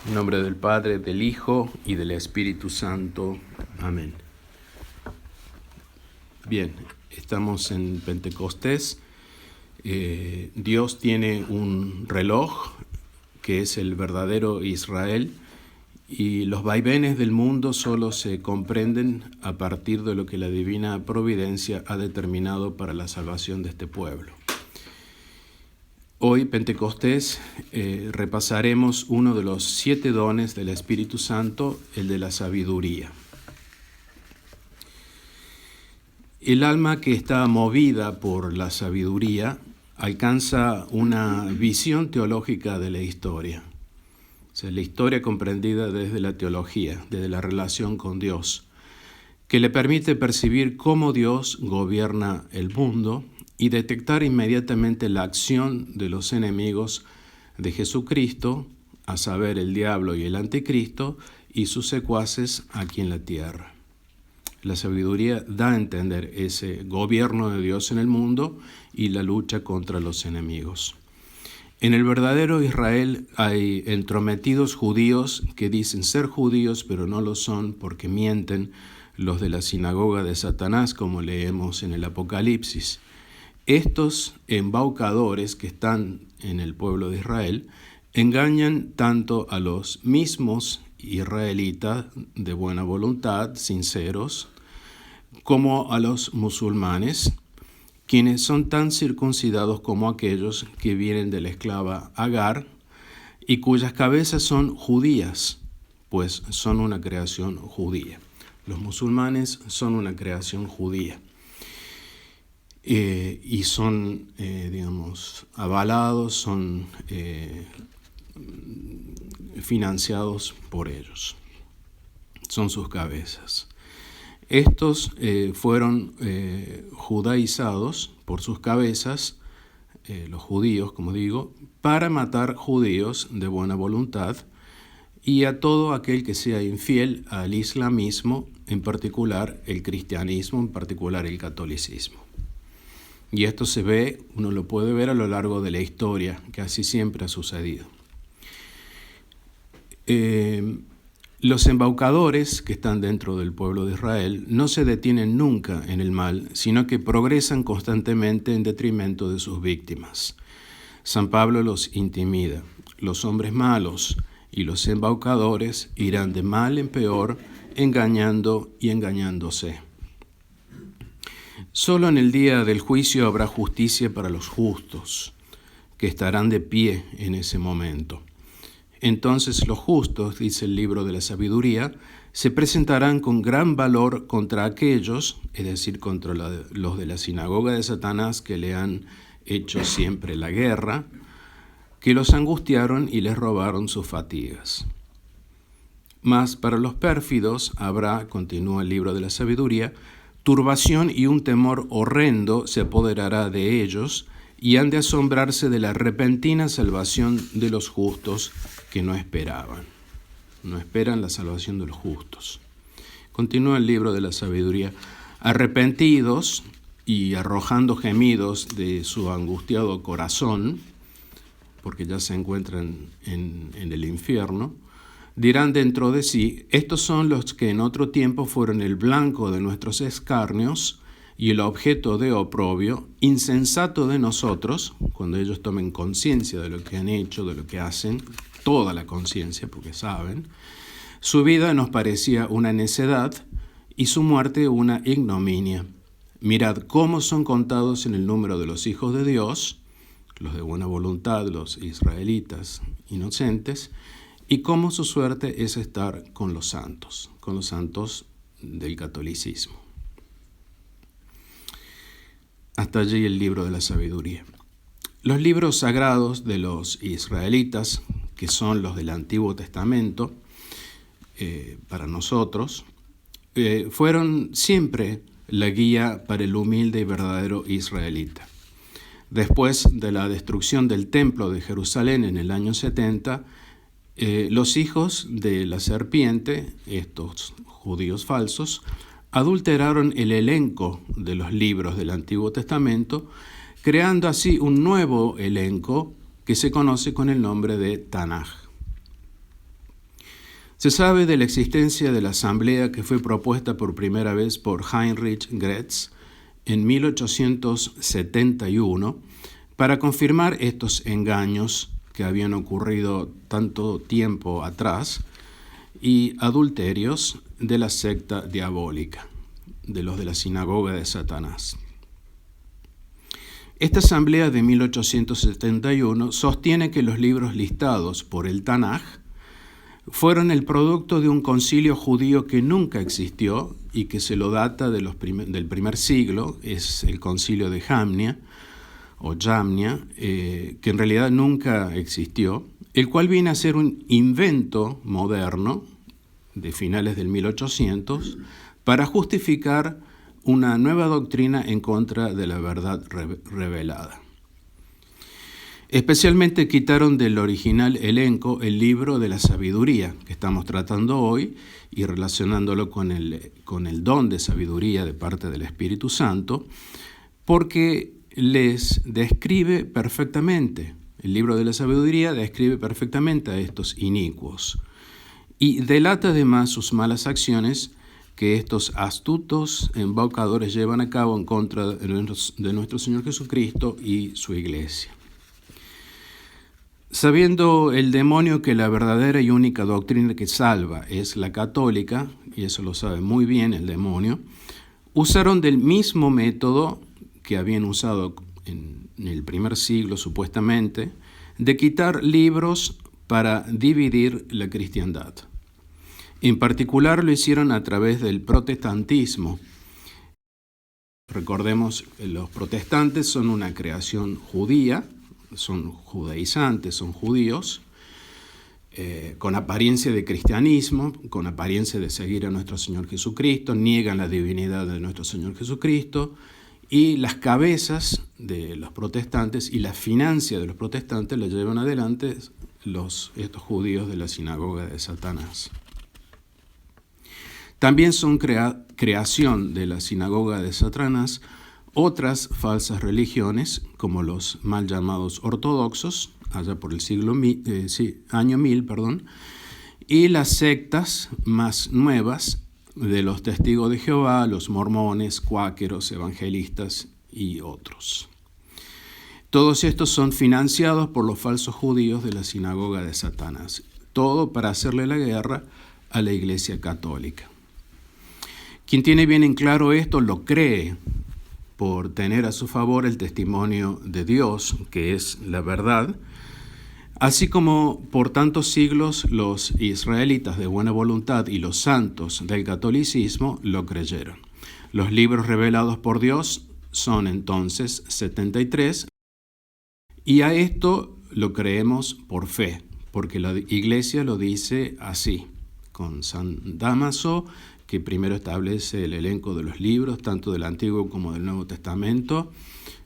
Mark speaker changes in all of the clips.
Speaker 1: En nombre del Padre, del Hijo y del Espíritu Santo. Amén. Bien, estamos en Pentecostés. Dios tiene un reloj que es el verdadero Israel, y los vaivenes del mundo solo se comprenden a partir de lo que la divina providencia ha determinado para la salvación de este pueblo. Hoy, Pentecostés, repasaremos uno de los 7 dones del Espíritu Santo, el de la sabiduría. El alma que está movida por la sabiduría alcanza una visión teológica de la historia. O sea, la historia comprendida desde la teología, desde la relación con Dios, que le permite percibir cómo Dios gobierna el mundo y detectar inmediatamente la acción de los enemigos de Jesucristo, a saber, el diablo y el anticristo, y sus secuaces aquí en la tierra. La sabiduría da a entender ese gobierno de Dios en el mundo y la lucha contra los enemigos. En el verdadero Israel hay entrometidos judíos que dicen ser judíos, pero no lo son porque mienten, los de la sinagoga de Satanás, como leemos en el Apocalipsis. Estos embaucadores que están en el pueblo de Israel engañan tanto a los mismos israelitas de buena voluntad, sinceros, como a los musulmanes, quienes son tan circuncidados como aquellos que vienen de la esclava Agar y cuyas cabezas son judías, pues son una creación judía. Los musulmanes son una creación judía. Y son, avalados, son financiados por ellos. Son sus cabezas. Estos fueron judaizados por sus cabezas, los judíos, como digo, para matar judíos de buena voluntad y a todo aquel que sea infiel al islamismo, en particular el cristianismo, en particular el catolicismo. Y esto se ve, uno lo puede ver a lo largo de la historia, que así siempre ha sucedido. Los embaucadores que están dentro del pueblo de Israel no se detienen nunca en el mal, sino que progresan constantemente en detrimento de sus víctimas. San Pablo los intimida. Los hombres malos y los embaucadores irán de mal en peor, engañando y engañándose. Solo en el día del juicio habrá justicia para los justos, que estarán de pie en ese momento. Entonces los justos, dice el libro de la sabiduría, se presentarán con gran valor contra aquellos, es decir, contra los de la sinagoga de Satanás que le han hecho siempre la guerra, que los angustiaron y les robaron sus fatigas. Mas para los pérfidos habrá, continúa el libro de la sabiduría, turbación y un temor horrendo se apoderará de ellos y han de asombrarse de la repentina salvación de los justos que no esperaban. No esperan la salvación de los justos. Continúa el libro de la sabiduría. Arrepentidos y arrojando gemidos de su angustiado corazón, porque ya se encuentran en el infierno, dirán dentro de sí, estos son los que en otro tiempo fueron el blanco de nuestros escarnios y el objeto de oprobio, insensato de nosotros, cuando ellos tomen conciencia de lo que han hecho, de lo que hacen, toda la conciencia, porque saben, su vida nos parecía una necedad y su muerte una ignominia. Mirad cómo son contados en el número de los hijos de Dios, los de buena voluntad, los israelitas inocentes, y cómo su suerte es estar con los santos del catolicismo. Hasta allí el libro de la sabiduría. Los libros sagrados de los israelitas, que son los del Antiguo Testamento, para nosotros, fueron siempre la guía para el humilde y verdadero israelita. Después de la destrucción del templo de Jerusalén en el año 70, los hijos de la serpiente, estos judíos falsos, adulteraron el elenco de los libros del Antiguo Testamento, creando así un nuevo elenco que se conoce con el nombre de Tanaj. Se sabe de la existencia de la asamblea que fue propuesta por primera vez por Heinrich Graetz en 1871 para confirmar estos engaños que habían ocurrido tanto tiempo atrás y adulterios de la secta diabólica, de los de la sinagoga de Satanás. Esta asamblea de 1871 sostiene que los libros listados por el Tanaj fueron el producto de un concilio judío que nunca existió y que se lo data del primer siglo, es el concilio de Jamnia, que en realidad nunca existió, el cual viene a ser un invento moderno de finales del 1800 para justificar una nueva doctrina en contra de la verdad revelada. Especialmente quitaron del original elenco el libro de la sabiduría que estamos tratando hoy y relacionándolo con el don de sabiduría de parte del Espíritu Santo, porque les describe perfectamente, el libro de la sabiduría describe perfectamente a estos inicuos y delata además sus malas acciones que estos astutos embaucadores llevan a cabo en contra de nuestro Señor Jesucristo y su iglesia. Sabiendo el demonio que la verdadera y única doctrina que salva es la católica, y eso lo sabe muy bien el demonio, usaron del mismo método que habían usado en el primer siglo supuestamente, de quitar libros para dividir la cristiandad. En particular lo hicieron a través del protestantismo. Recordemos, los protestantes son una creación judía, son judaizantes, son judíos, con apariencia de cristianismo, con apariencia de seguir a nuestro Señor Jesucristo, niegan la divinidad de nuestro Señor Jesucristo, y las cabezas de los protestantes y la financia de los protestantes la llevan adelante estos judíos de la sinagoga de Satanás. También son creación de la sinagoga de Satanás otras falsas religiones, como los mal llamados ortodoxos, allá por el año 1000, y las sectas más nuevas de los testigos de Jehová, los mormones, cuáqueros, evangelistas y otros. Todos estos son financiados por los falsos judíos de la sinagoga de Satanás, todo para hacerle la guerra a la Iglesia Católica. Quien tiene bien en claro esto lo cree por tener a su favor el testimonio de Dios, que es la verdad, así como por tantos siglos los israelitas de buena voluntad y los santos del catolicismo lo creyeron. Los libros revelados por Dios son entonces 73, y a esto lo creemos por fe, porque la Iglesia lo dice así, con San Dámaso, que primero establece el elenco de los libros, tanto del Antiguo como del Nuevo Testamento.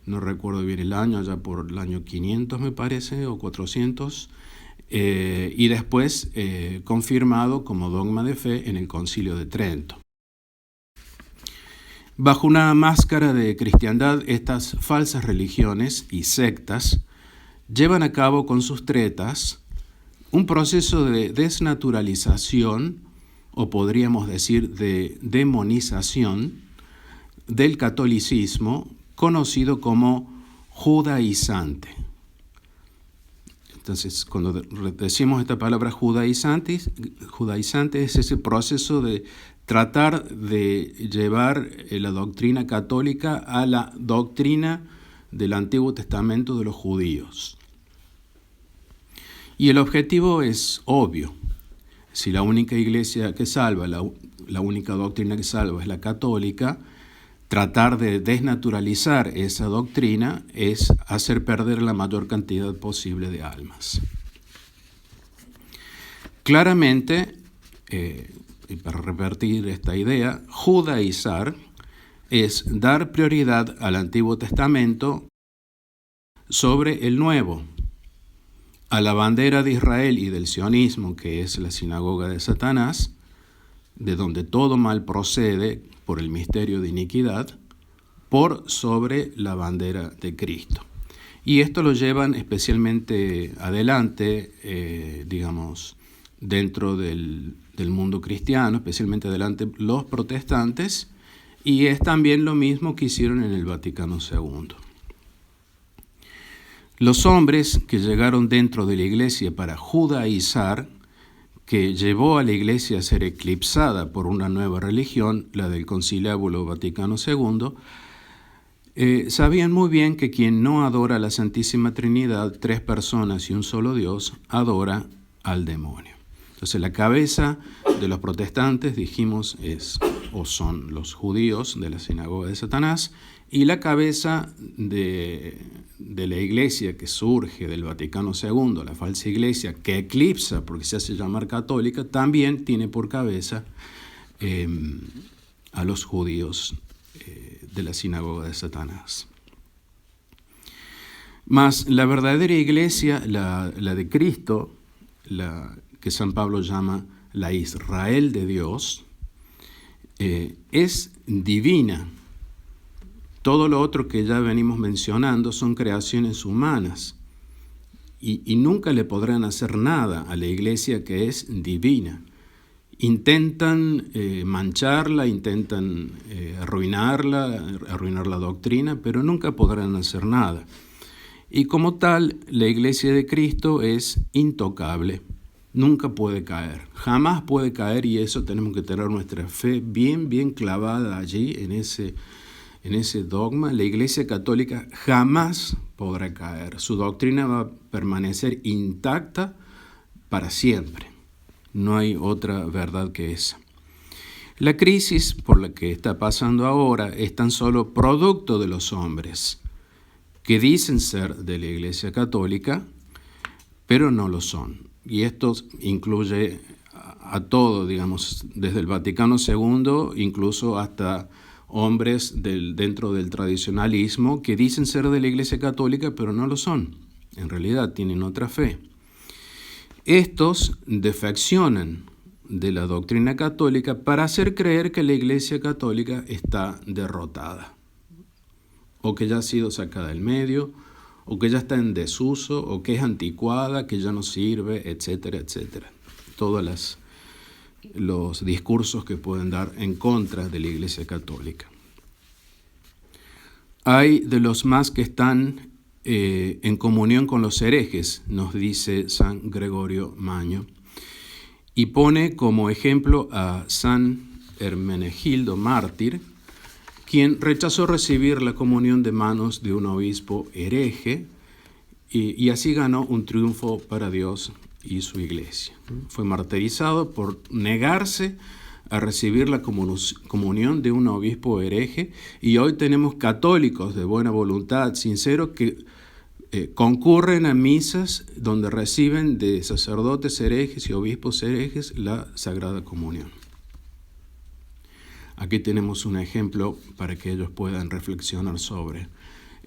Speaker 1: No recuerdo bien el año, allá por el año 500 me parece, o 400, y después confirmado como dogma de fe en el Concilio de Trento. Bajo una máscara de cristiandad, estas falsas religiones y sectas llevan a cabo con sus tretas un proceso de desnaturalización, o podríamos decir de demonización, del catolicismo, conocido como judaizante. Entonces, cuando decimos esta palabra judaizante es ese proceso de tratar de llevar la doctrina católica a la doctrina del Antiguo Testamento de los judíos. Y el objetivo es obvio. Si la única iglesia que salva, la única doctrina que salva es la católica, tratar de desnaturalizar esa doctrina es hacer perder la mayor cantidad posible de almas. Claramente, y para repetir esta idea, judaizar es dar prioridad al Antiguo Testamento sobre el Nuevo, a la bandera de Israel y del sionismo, que es la sinagoga de Satanás, de donde todo mal procede por el misterio de iniquidad, por sobre la bandera de Cristo. Y esto lo llevan especialmente adelante, dentro del del mundo cristiano, especialmente delante de los protestantes, y es también lo mismo que hicieron en el Vaticano II. Los hombres que llegaron dentro de la iglesia para judaizar, que llevó a la iglesia a ser eclipsada por una nueva religión, la del Conciliábulo Vaticano II, sabían muy bien que quien no adora a la Santísima Trinidad, tres personas y un solo Dios, adora al demonio. Entonces la cabeza de los protestantes, dijimos, son los judíos de la sinagoga de Satanás, y la cabeza de la iglesia que surge del Vaticano II, la falsa iglesia que eclipsa porque se hace llamar católica, también tiene por cabeza a los judíos de la sinagoga de Satanás. Mas la verdadera iglesia, la de Cristo, la que San Pablo llama la Israel de Dios, es divina. Todo lo otro que ya venimos mencionando son creaciones humanas y nunca le podrán hacer nada a la iglesia que es divina. Intentan mancharla, intentan arruinar la doctrina, pero nunca podrán hacer nada. Y como tal, la iglesia de Cristo es intocable, nunca puede caer, jamás puede caer, y eso tenemos que tener nuestra fe bien, bien clavada allí en ese dogma. La Iglesia Católica jamás podrá caer, su doctrina va a permanecer intacta para siempre. No hay otra verdad que esa. La crisis por la que está pasando ahora es tan solo producto de los hombres que dicen ser de la Iglesia Católica, pero no lo son. Y esto incluye a todo, digamos, desde el Vaticano II, incluso hasta hombres dentro del tradicionalismo que dicen ser de la Iglesia Católica, pero no lo son. En realidad tienen otra fe. Estos defeccionan de la doctrina católica para hacer creer que la Iglesia Católica está derrotada, o que ya ha sido sacada del medio, o que ya está en desuso, o que es anticuada, que ya no sirve, etcétera, etcétera. Todos los discursos que pueden dar en contra de la Iglesia Católica. Hay de los más que están en comunión con los herejes, nos dice San Gregorio Magno, y pone como ejemplo a San Hermenegildo mártir, quien rechazó recibir la comunión de manos de un obispo hereje y así ganó un triunfo para Dios y su iglesia. Fue martirizado por negarse a recibir la comunión de un obispo hereje, y hoy tenemos católicos de buena voluntad, sinceros, que concurren a misas donde reciben de sacerdotes herejes y obispos herejes la Sagrada Comunión. Aquí tenemos un ejemplo para que ellos puedan reflexionar sobre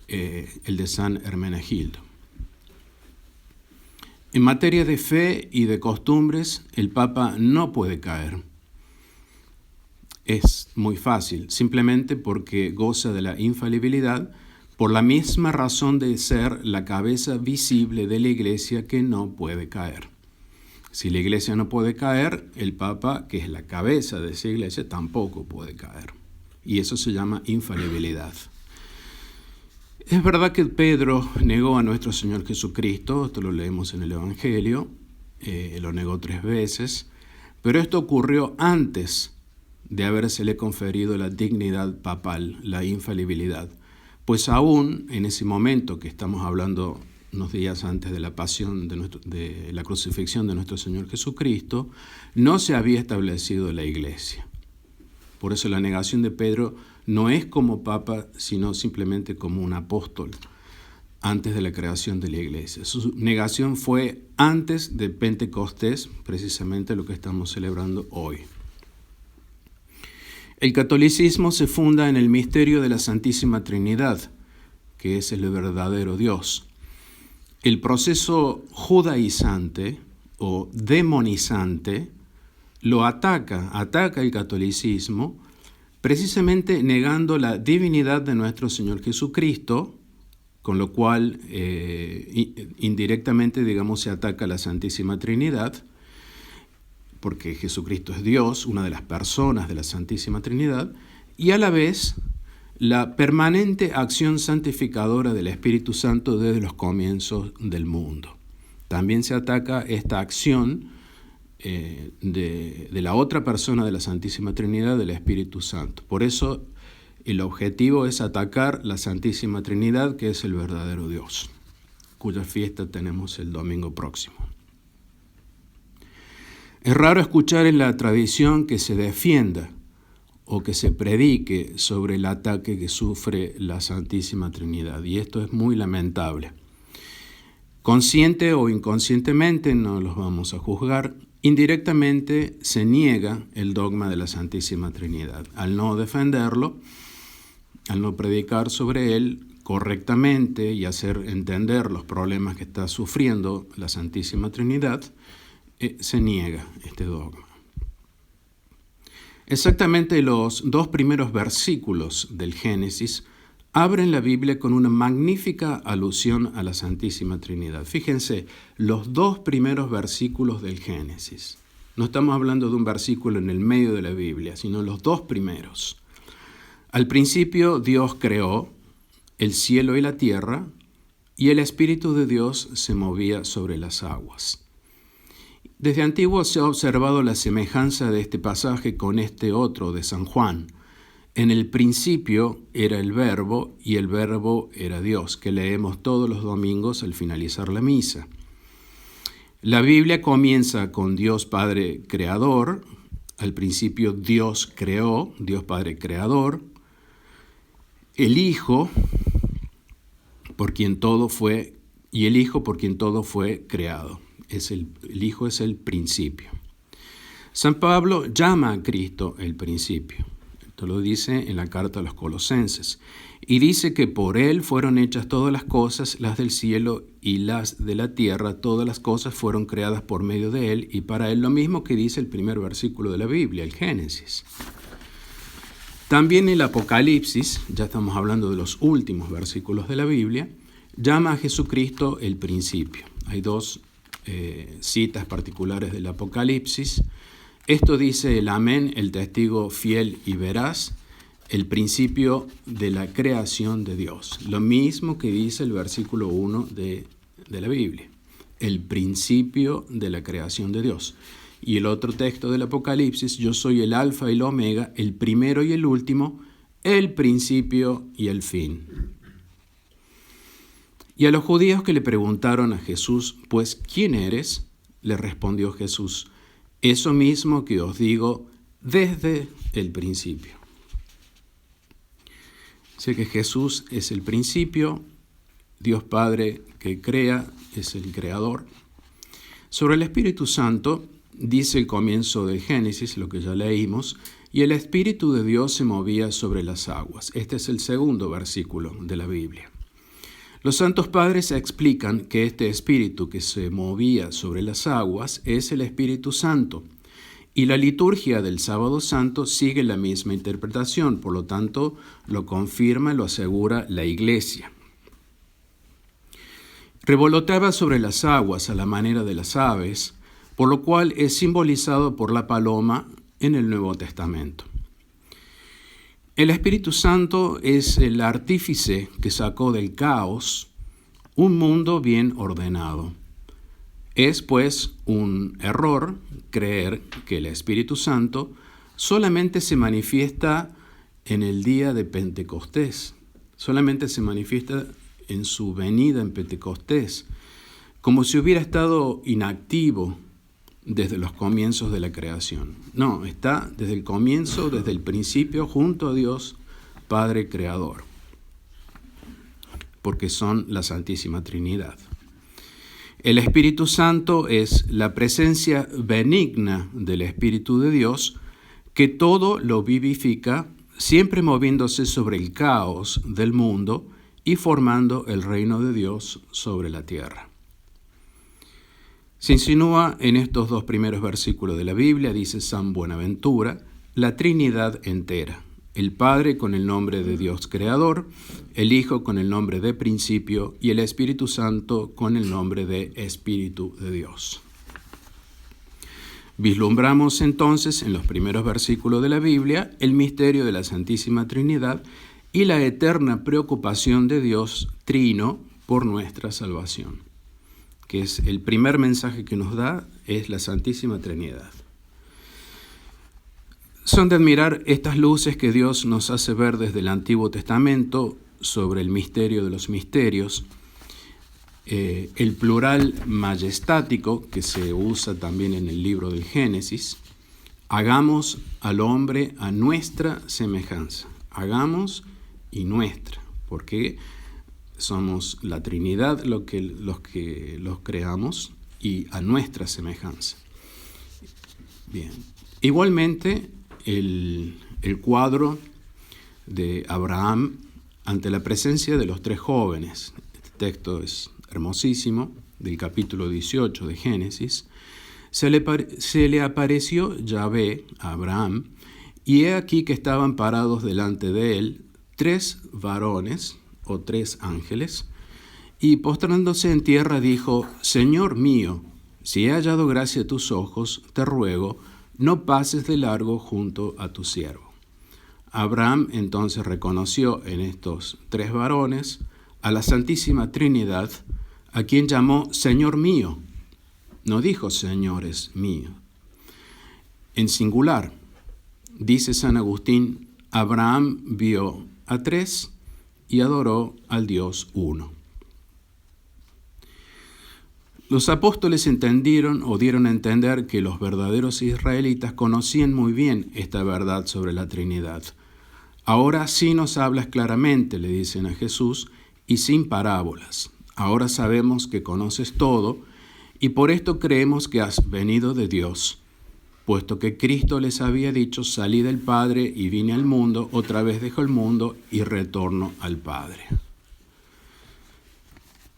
Speaker 1: el de San Hermenegildo. En materia de fe y de costumbres, el Papa no puede caer. Es muy fácil, simplemente porque goza de la infalibilidad, por la misma razón de ser la cabeza visible de la Iglesia que no puede caer. Si la Iglesia no puede caer, el Papa, que es la cabeza de esa Iglesia, tampoco puede caer. Y eso se llama infalibilidad. Es verdad que Pedro negó a nuestro Señor Jesucristo, esto lo leemos en el Evangelio, lo negó 3 veces, pero esto ocurrió antes de habérsele conferido la dignidad papal, la infalibilidad. Pues aún en ese momento que estamos hablando unos días antes de la pasión, de la crucifixión de nuestro Señor Jesucristo, no se había establecido la Iglesia. Por eso la negación de Pedro no es como papa, sino simplemente como un apóstol antes de la creación de la Iglesia. Su negación fue antes de Pentecostés, precisamente lo que estamos celebrando hoy. El catolicismo se funda en el misterio de la Santísima Trinidad, que es el verdadero Dios. El proceso judaizante o demonizante lo ataca el catolicismo, precisamente negando la divinidad de nuestro Señor Jesucristo, con lo cual indirectamente, digamos, se ataca a la Santísima Trinidad, porque Jesucristo es Dios, una de las personas de la Santísima Trinidad, y a la vez la permanente acción santificadora del Espíritu Santo desde los comienzos del mundo. También se ataca esta acción de la otra persona de la Santísima Trinidad, del Espíritu Santo. Por eso el objetivo es atacar la Santísima Trinidad, que es el verdadero Dios, cuya fiesta tenemos el domingo próximo. Es raro escuchar en la tradición que se defienda o que se predique sobre el ataque que sufre la Santísima Trinidad, y esto es muy lamentable. Consciente o inconscientemente, no los vamos a juzgar, indirectamente se niega el dogma de la Santísima Trinidad. Al no defenderlo, al no predicar sobre él correctamente y hacer entender los problemas que está sufriendo la Santísima Trinidad, se niega este dogma. Exactamente los 2 primeros versículos del Génesis abren la Biblia con una magnífica alusión a la Santísima Trinidad. Fíjense, los 2 primeros versículos del Génesis. No estamos hablando de un versículo en el medio de la Biblia, sino los 2 primeros. Al principio Dios creó el cielo y la tierra, y el Espíritu de Dios se movía sobre las aguas. Desde antiguo se ha observado la semejanza de este pasaje con este otro de San Juan. En el principio era el Verbo, y el Verbo era Dios, que leemos todos los domingos al finalizar la misa. La Biblia comienza con Dios Padre Creador. Al principio Dios creó, Dios Padre Creador. El Hijo, por quien todo fue, y el Hijo por quien todo fue creado. El Hijo es el principio. San Pablo llama a Cristo el principio. Esto lo dice en la carta a los Colosenses. Y dice que por Él fueron hechas todas las cosas, las del cielo y las de la tierra. Todas las cosas fueron creadas por medio de Él y para Él, lo mismo que dice el primer versículo de la Biblia, el Génesis. También el Apocalipsis, ya estamos hablando de los últimos versículos de la Biblia, llama a Jesucristo el principio. Hay 2 citas particulares del Apocalipsis. Esto dice el Amén, el testigo fiel y veraz, el principio de la creación de Dios. Lo mismo que dice el versículo 1 de la Biblia, el principio de la creación de Dios. Y el otro texto del Apocalipsis, yo soy el Alfa y el Omega, el primero y el último, el principio y el fin. Y a los judíos que le preguntaron a Jesús, pues, ¿quién eres?, le respondió Jesús, eso mismo que os digo desde el principio. Sé que Jesús es el principio, Dios Padre que crea, es el creador. Sobre el Espíritu Santo, dice el comienzo del Génesis, lo que ya leímos, y el Espíritu de Dios se movía sobre las aguas. Este es el segundo versículo de la Biblia. Los santos padres explican que este espíritu que se movía sobre las aguas es el Espíritu Santo, y la liturgia del Sábado Santo sigue la misma interpretación, por lo tanto lo confirma y lo asegura la Iglesia. Revoloteaba sobre las aguas a la manera de las aves, por lo cual es simbolizado por la paloma en el Nuevo Testamento. El Espíritu Santo es el artífice que sacó del caos un mundo bien ordenado. Es, pues, un error creer que el Espíritu Santo solamente se manifiesta en el día de Pentecostés, solamente se manifiesta en su venida en Pentecostés, como si hubiera estado inactivo desde los comienzos de la creación. No, está desde el comienzo, desde el principio, junto a Dios, Padre Creador, porque son la Santísima Trinidad. El Espíritu Santo es la presencia benigna del Espíritu de Dios, que todo lo vivifica, siempre moviéndose sobre el caos del mundo y formando el reino de Dios sobre la tierra. Se insinúa en estos 2 primeros versículos de la Biblia, dice San Buenaventura, la Trinidad entera. El Padre con el nombre de Dios Creador, el Hijo con el nombre de Principio y el Espíritu Santo con el nombre de Espíritu de Dios. Vislumbramos entonces en los primeros versículos de la Biblia el misterio de la Santísima Trinidad y la eterna preocupación de Dios Trino por nuestra salvación, que es el primer mensaje que nos da, es la Santísima Trinidad. Son de admirar estas luces que Dios nos hace ver desde el Antiguo Testamento sobre el misterio de los misterios. El plural majestático que se usa también en el libro del Génesis, hagamos al hombre a nuestra semejanza, hagamos y nuestra, porque somos la Trinidad los que los creamos y a nuestra semejanza. Bien, igualmente el cuadro de Abraham ante la presencia de los tres jóvenes, este texto es hermosísimo, del capítulo 18 de Génesis, se le apareció Yahvé a Abraham, y he aquí que estaban parados delante de él 3 varones o 3 ángeles, y postrándose en tierra dijo: Señor mío, si he hallado gracia a tus ojos, te ruego, no pases de largo junto a tu siervo. Abraham entonces reconoció en estos 3 varones a la Santísima Trinidad, a quien llamó Señor mío. No dijo señores míos. En singular, dice San Agustín, Abraham vio a 3 y adoró al Dios uno. Los apóstoles entendieron o dieron a entender que los verdaderos israelitas conocían muy bien esta verdad sobre la Trinidad. Ahora sí nos hablas claramente, le dicen a Jesús, y sin parábolas. Ahora sabemos que conoces todo, y por esto creemos que has venido de Dios, puesto que Cristo les había dicho: salí del Padre y vine al mundo, otra vez dejo el mundo y retorno al Padre.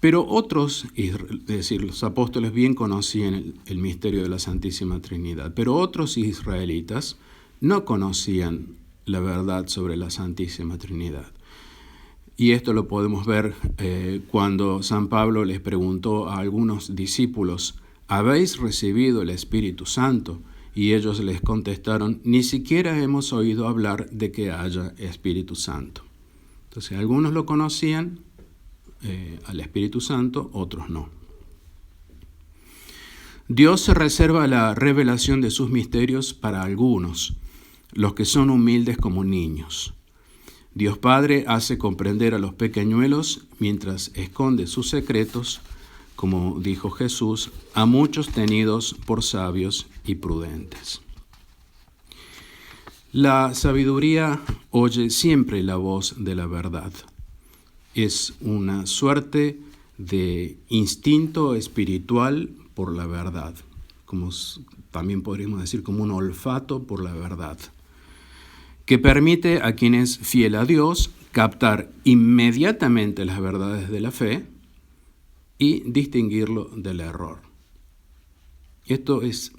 Speaker 1: Pero otros, es decir, los apóstoles bien conocían el misterio de la Santísima Trinidad, pero otros israelitas no conocían la verdad sobre la Santísima Trinidad. Y esto lo podemos ver cuando San Pablo les preguntó a algunos discípulos: ¿habéis recibido el Espíritu Santo? Y ellos les contestaron: ni siquiera hemos oído hablar de que haya Espíritu Santo. Entonces, algunos lo conocían, al Espíritu Santo, otros no. Dios se reserva la revelación de sus misterios para algunos, los que son humildes como niños. Dios Padre hace comprender a los pequeñuelos mientras esconde sus secretos, como dijo Jesús, a muchos tenidos por sabios y prudentes. La sabiduría oye siempre la voz de la verdad. Es una suerte de instinto espiritual por la verdad, como también podríamos decir como un olfato por la verdad, que permite a quien es fiel a Dios captar inmediatamente las verdades de la fe y distinguirlo del error. Esto es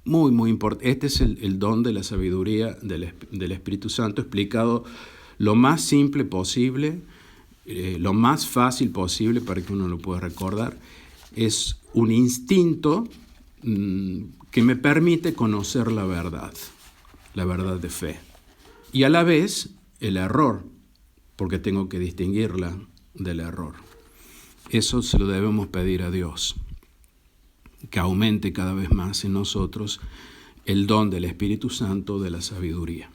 Speaker 1: muy, muy importante. Este es el don de la sabiduría del Espíritu Santo, explicado lo más simple posible, lo más fácil posible para que uno lo pueda recordar. Es un instinto que me permite conocer la verdad de fe. Y a la vez el error, porque tengo que distinguirla del error. Eso se lo debemos pedir a Dios, que aumente cada vez más en nosotros el don del Espíritu Santo de la sabiduría.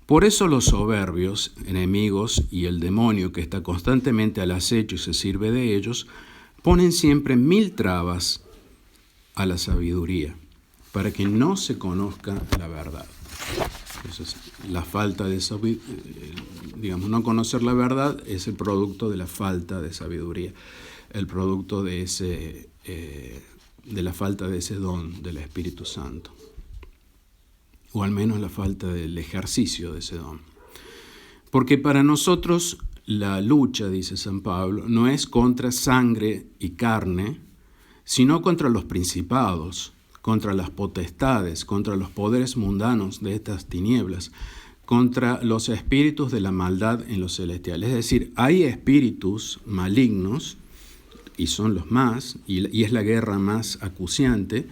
Speaker 1: Por eso los soberbios, enemigos y el demonio que está constantemente al acecho y se sirve de ellos, ponen siempre 1000 trabas a la sabiduría, para que no se conozca la verdad. Entonces, la falta de no conocer la verdad es el producto de la falta de sabiduría, el producto de la falta de ese don del Espíritu Santo, o al menos la falta del ejercicio de ese don. Porque para nosotros la lucha, dice San Pablo, no es contra sangre y carne, sino contra los principados, contra las potestades, contra los poderes mundanos de estas tinieblas, contra los espíritus de la maldad en los celestiales. Es decir, hay espíritus malignos, y son los más, y es la guerra más acuciante,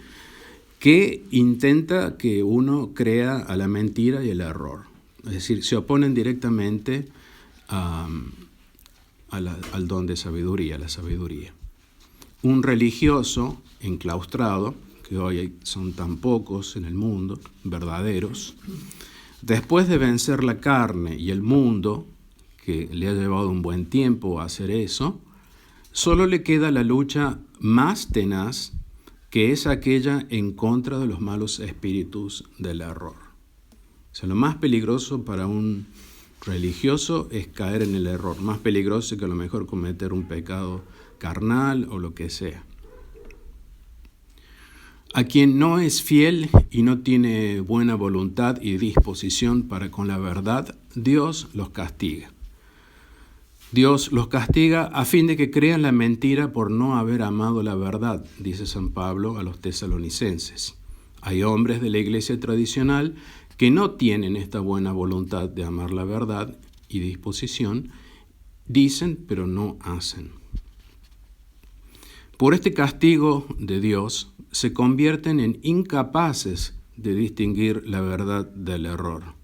Speaker 1: que intenta que uno crea a la mentira y el error. Es decir, se oponen directamente al don de sabiduría, a la sabiduría. Un religioso enclaustrado, que hoy son tan pocos en el mundo, verdaderos, después de vencer la carne y el mundo, que le ha llevado un buen tiempo a hacer eso, solo le queda la lucha más tenaz, que es aquella en contra de los malos espíritus del error. O sea, lo más peligroso para un religioso es caer en el error, más peligroso que a lo mejor cometer un pecado carnal o lo que sea. A quien no es fiel y no tiene buena voluntad y disposición para con la verdad, Dios los castiga. Dios los castiga a fin de que crean la mentira por no haber amado la verdad, dice San Pablo a los tesalonicenses. Hay hombres de la iglesia tradicional que no tienen esta buena voluntad de amar la verdad y disposición, dicen pero no hacen. Por este castigo de Dios se convierten en incapaces de distinguir la verdad del error.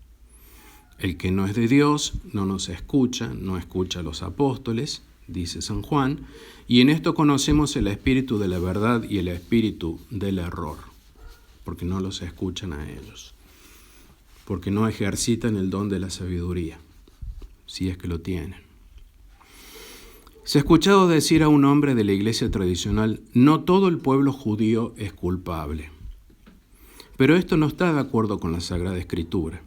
Speaker 1: El que no es de Dios no nos escucha, no escucha a los apóstoles, dice San Juan, y en esto conocemos el espíritu de la verdad y el espíritu del error, porque no los escuchan a ellos, porque no ejercitan el don de la sabiduría, si es que lo tienen. Se ha escuchado decir a un hombre de la iglesia tradicional, no todo el pueblo judío es culpable. Pero esto no está de acuerdo con la Sagrada Escritura.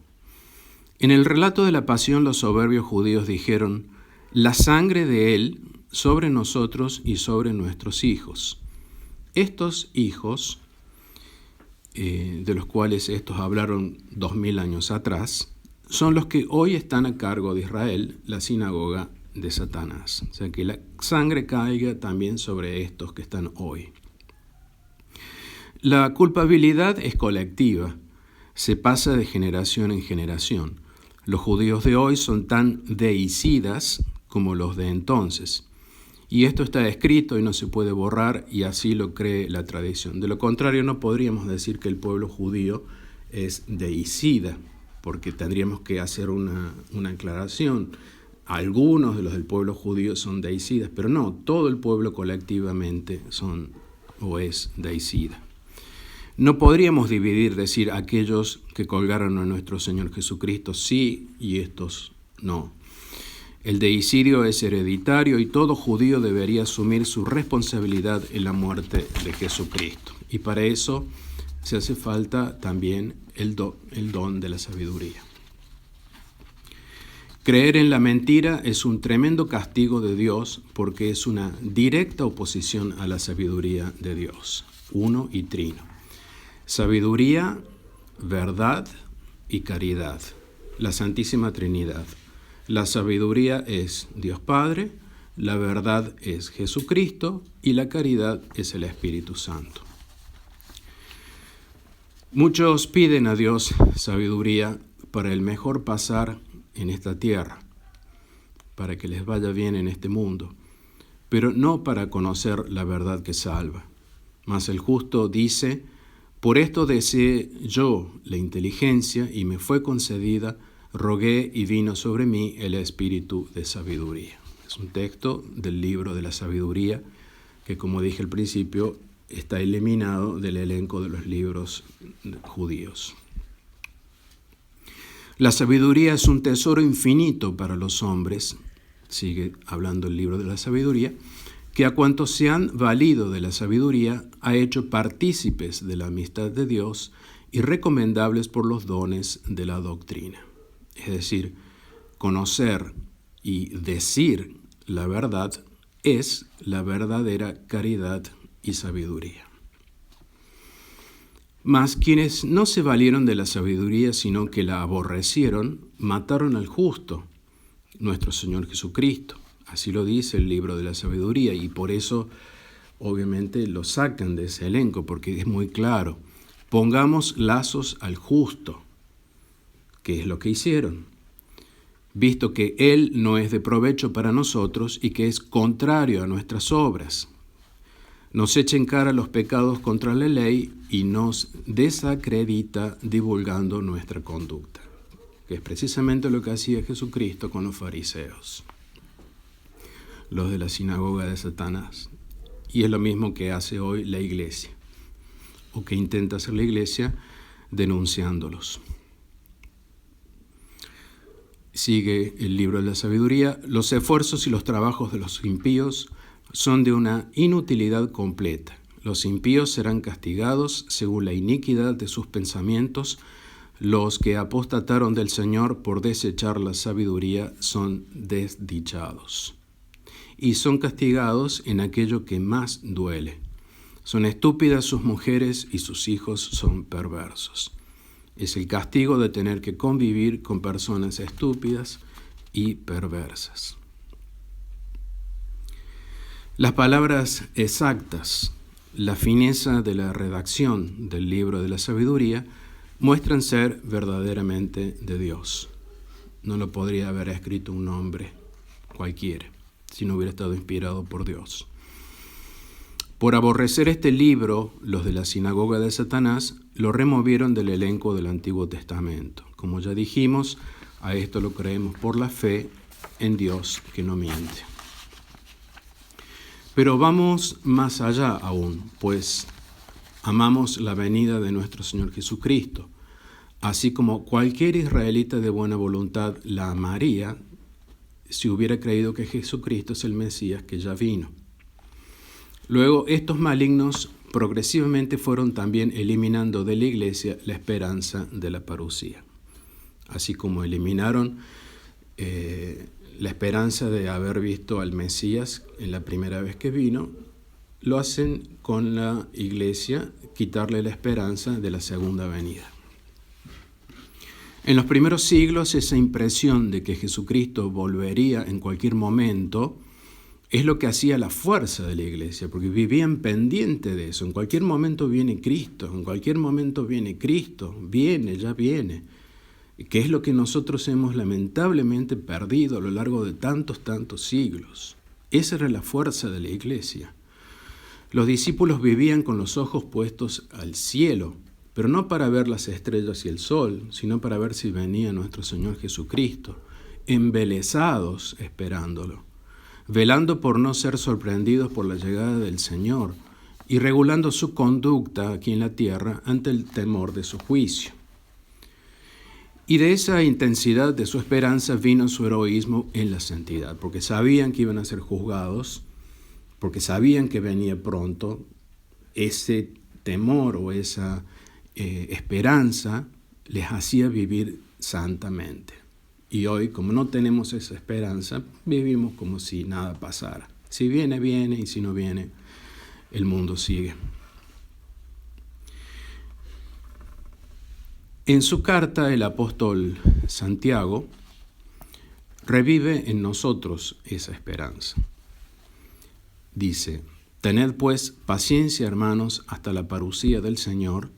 Speaker 1: En el relato de la pasión, los soberbios judíos dijeron, la sangre de él sobre nosotros y sobre nuestros hijos. Estos hijos, de los cuales estos hablaron 2000 años atrás, son los que hoy están a cargo de Israel, la sinagoga de Satanás. O sea, que la sangre caiga también sobre estos que están hoy. La culpabilidad es colectiva, se pasa de generación en generación. Los judíos de hoy son tan deicidas como los de entonces. Y esto está escrito y no se puede borrar, y así lo cree la tradición. De lo contrario, no podríamos decir que el pueblo judío es deicida, porque tendríamos que hacer una aclaración. Algunos de los del pueblo judío son deicidas, pero no, todo el pueblo colectivamente son o es deicida. No podríamos dividir, decir, aquellos que colgaron a nuestro Señor Jesucristo sí y estos no. El deicidio es hereditario y todo judío debería asumir su responsabilidad en la muerte de Jesucristo. Y para eso se hace falta también el don de la sabiduría. Creer en la mentira es un tremendo castigo de Dios porque es una directa oposición a la sabiduría de Dios, uno y trino. Sabiduría, verdad y caridad, la Santísima Trinidad. La sabiduría es Dios Padre, la verdad es Jesucristo y la caridad es el Espíritu Santo. Muchos piden a Dios sabiduría para el mejor pasar en esta tierra, para que les vaya bien en este mundo, pero no para conocer la verdad que salva. Mas el justo dice, por esto deseé yo la inteligencia y me fue concedida, rogué y vino sobre mí el espíritu de sabiduría. Es un texto del libro de la sabiduría que, como dije al principio, está eliminado del elenco de los libros judíos. La sabiduría es un tesoro infinito para los hombres, sigue hablando el libro de la sabiduría, que a cuantos se han valido de la sabiduría ha hecho partícipes de la amistad de Dios y recomendables por los dones de la doctrina. Es decir, conocer y decir la verdad es la verdadera caridad y sabiduría. Mas quienes no se valieron de la sabiduría, sino que la aborrecieron, mataron al justo, nuestro Señor Jesucristo. Así lo dice el libro de la sabiduría, y por eso obviamente lo sacan de ese elenco, porque es muy claro. Pongamos lazos al justo, que es lo que hicieron, visto que Él no es de provecho para nosotros y que es contrario a nuestras obras. nos echa en cara los pecados contra la ley y nos desacredita divulgando nuestra conducta, que es precisamente lo que hacía Jesucristo con los fariseos, los de la sinagoga de Satanás. Y es lo mismo que hace hoy la iglesia, o que intenta hacer la iglesia denunciándolos. Sigue el libro de la sabiduría. Los esfuerzos y los trabajos de los impíos son de una inutilidad completa. Los impíos serán castigados según la iniquidad de sus pensamientos. Los que apostataron del Señor por desechar la sabiduría son desdichados y son castigados en aquello que más duele. Son estúpidas sus mujeres y sus hijos son perversos. Es el castigo de tener que convivir con personas estúpidas y perversas. Las palabras exactas, la fineza de la redacción del libro de la sabiduría muestran ser verdaderamente de Dios. No lo podría haber escrito un hombre cualquiera si no hubiera estado inspirado por Dios. Por aborrecer este libro, los de la sinagoga de Satanás lo removieron del elenco del Antiguo Testamento. Como ya dijimos, a esto lo creemos por la fe en Dios que no miente. Pero vamos más allá aún, pues amamos la venida de nuestro Señor Jesucristo, así como cualquier israelita de buena voluntad la amaría si hubiera creído que Jesucristo es el Mesías que ya vino. Luego, estos malignos progresivamente fueron también eliminando de la iglesia la esperanza de la parucía, así como eliminaron la esperanza de haber visto al Mesías en la primera vez que vino, lo hacen con la iglesia, quitarle la esperanza de la segunda venida. En los primeros siglos, esa impresión de que Jesucristo volvería en cualquier momento es lo que hacía la fuerza de la iglesia, porque vivían pendiente de eso. En cualquier momento viene Cristo, en cualquier momento viene Cristo, ya viene. Que es lo que nosotros hemos lamentablemente perdido a lo largo de tantos siglos. Esa era la fuerza de la iglesia. Los discípulos vivían con los ojos puestos al cielo, pero no para ver las estrellas y el sol, sino para ver si venía nuestro Señor Jesucristo, embelesados esperándolo, velando por no ser sorprendidos por la llegada del Señor y regulando su conducta aquí en la tierra ante el temor de su juicio. Y de esa intensidad de su esperanza vino su heroísmo en la santidad, porque sabían que iban a ser juzgados, porque sabían que venía pronto. Ese temor o esa esperanza les hacía vivir santamente. Y hoy, como no tenemos esa esperanza, vivimos como si nada pasara. Si viene, viene, y si no viene, el mundo sigue. En su carta, el apóstol Santiago revive en nosotros esa esperanza. Dice: tened pues paciencia, hermanos, hasta la parucía del Señor.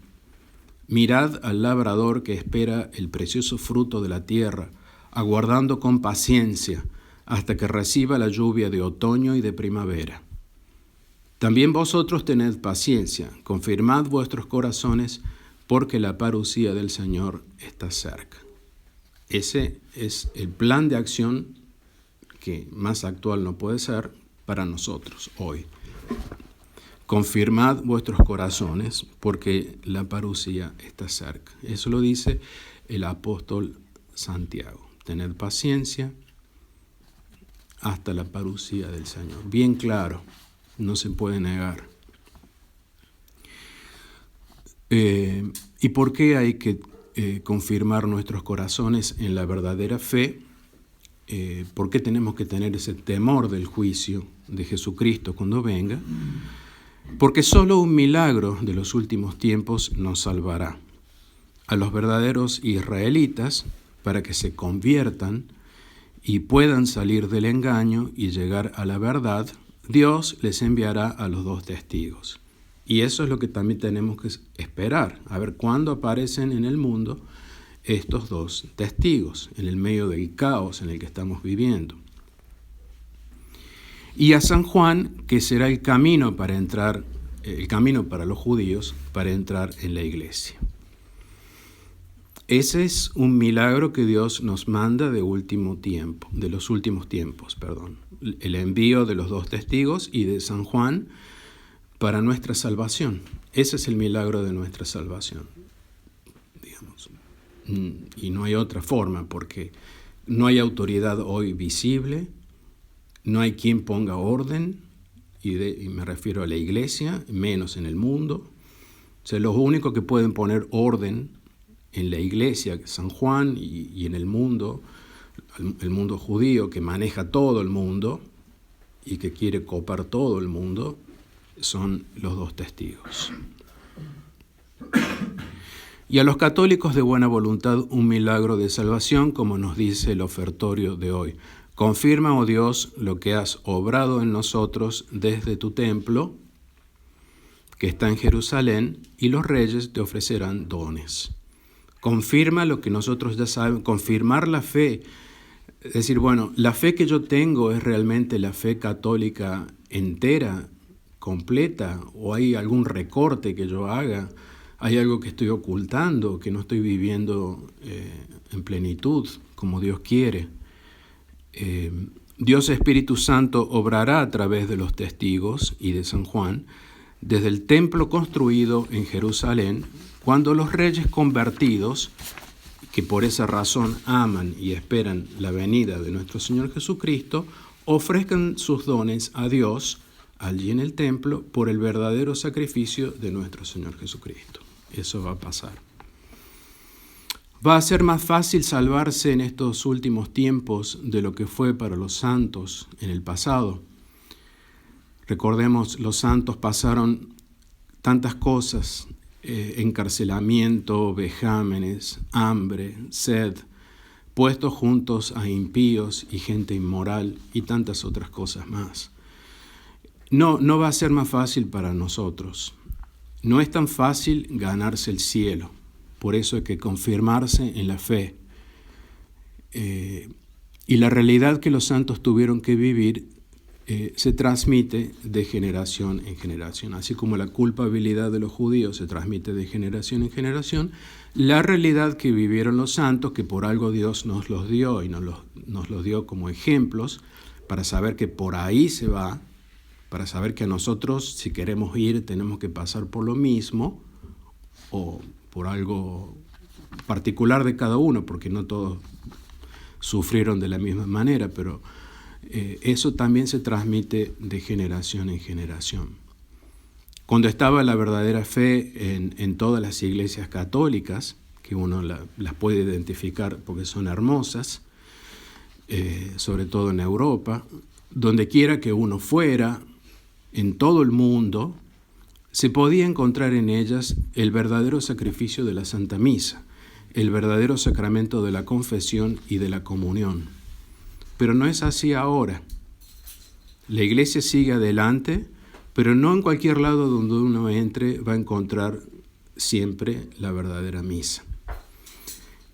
Speaker 1: Mirad al labrador que espera el precioso fruto de la tierra, aguardando con paciencia hasta que reciba la lluvia de otoño y de primavera. También vosotros tened paciencia, confirmad vuestros corazones, porque la parucía del Señor está cerca. Ese es el plan de acción que más actual no puede ser para nosotros hoy. Confirmad vuestros corazones, porque la parucía está cerca. Eso lo dice el apóstol Santiago. Tened paciencia hasta la parucía del Señor. Bien claro, no se puede negar. ¿Y por qué hay que confirmar nuestros corazones en la verdadera fe? ¿Por qué tenemos que tener ese temor del juicio de Jesucristo cuando venga? Porque solo un milagro de los últimos tiempos nos salvará. A los verdaderos israelitas, para que se conviertan y puedan salir del engaño y llegar a la verdad, Dios les enviará a los dos testigos. Y eso es lo que también tenemos que esperar, a ver cuándo aparecen en el mundo estos dos testigos, en el medio del caos en el que estamos viviendo. y a San Juan, que será el camino para entrar, el camino para los judíos para entrar en la iglesia. Ese es un milagro que Dios nos manda de los últimos tiempos, el envío de los 2 testigos y de San Juan para nuestra salvación. Ese es el milagro de nuestra salvación, digamos. Y no hay otra forma, porque no hay autoridad hoy visible, no hay quien ponga orden, y me refiero a la iglesia, menos en el mundo. O sea, los únicos que pueden poner orden en la iglesia, San Juan, y en el mundo, el mundo judío que maneja todo el mundo y que quiere copar todo el mundo, son los 2 testigos. Y a los católicos de buena voluntad un milagro de salvación, como nos dice el ofertorio de hoy. Confirma, oh Dios, lo que has obrado en nosotros desde tu templo, que está en Jerusalén, y los reyes te ofrecerán dones. Confirma lo que nosotros ya sabemos, confirmar la fe. Es decir, bueno, la fe que yo tengo es realmente la fe católica entera, completa, o hay algún recorte que yo haga, hay algo que estoy ocultando, que no estoy viviendo en plenitud, como Dios quiere. Dios Espíritu Santo obrará a través de los testigos y de San Juan, desde el templo construido en Jerusalén, cuando los reyes convertidos, que por esa razón aman y esperan la venida de nuestro Señor Jesucristo, ofrezcan sus dones a Dios allí en el templo por el verdadero sacrificio de nuestro Señor Jesucristo. Eso va a pasar. Va a ser más fácil salvarse en estos últimos tiempos de lo que fue para los santos en el pasado. Recordemos, los santos pasaron tantas cosas, encarcelamiento, vejámenes, hambre, sed, puestos juntos a impíos y gente inmoral y tantas otras cosas más. No va a ser más fácil para nosotros. No es tan fácil ganarse el cielo. Por eso hay que confirmarse en la fe. Y la realidad que los santos tuvieron que vivir se transmite de generación en generación. Así como la culpabilidad de los judíos se transmite de generación en generación, la realidad que vivieron los santos, que por algo Dios nos los dio y nos los dio como ejemplos, para saber que por ahí se va, para saber que a nosotros, si queremos ir, tenemos que pasar por lo mismo, o por algo particular de cada uno, porque no todos sufrieron de la misma manera, pero eso también se transmite de generación en generación. Cuando estaba la verdadera fe en todas las iglesias católicas, que uno las puede identificar porque son hermosas, sobre todo en Europa, donde quiera que uno fuera, en todo el mundo, se podía encontrar en ellas el verdadero sacrificio de la Santa Misa, el verdadero sacramento de la confesión y de la comunión. Pero no es así ahora. La iglesia sigue adelante, pero no en cualquier lado donde uno entre va a encontrar siempre la verdadera misa.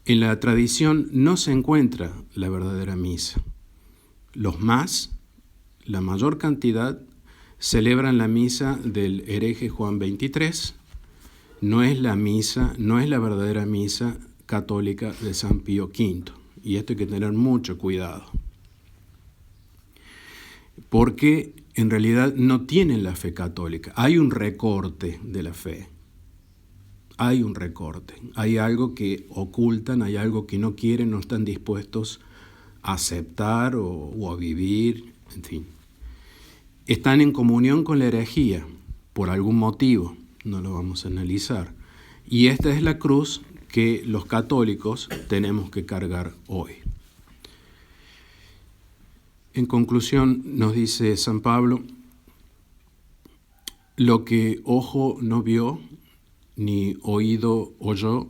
Speaker 1: En la tradición no se encuentra la verdadera misa. La mayor cantidad, celebran la misa del hereje Juan XXIII. No es la verdadera misa católica de San Pío V. Y esto hay que tener mucho cuidado. Porque en realidad no tienen la fe católica. Hay un recorte de la fe. Hay un recorte. Hay algo que ocultan, hay algo que no quieren, no están dispuestos a aceptar o a vivir, en fin. Están en comunión con la herejía, por algún motivo, no lo vamos a analizar. Y esta es la cruz que los católicos tenemos que cargar hoy. En conclusión, nos dice San Pablo, lo que ojo no vio, ni oído oyó,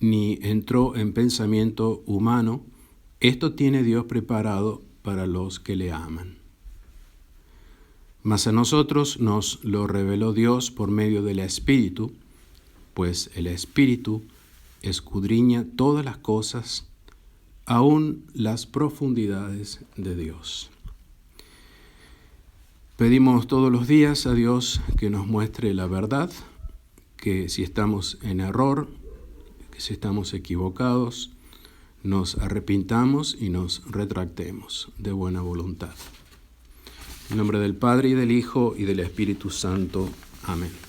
Speaker 1: ni entró en pensamiento humano, esto tiene Dios preparado para los que le aman. Mas a nosotros nos lo reveló Dios por medio del Espíritu, pues el Espíritu escudriña todas las cosas, aún las profundidades de Dios. Pedimos todos los días a Dios que nos muestre la verdad, que si estamos en error, que si estamos equivocados, nos arrepintamos y nos retractemos de buena voluntad. En nombre del Padre, y del Hijo, y del Espíritu Santo. Amén.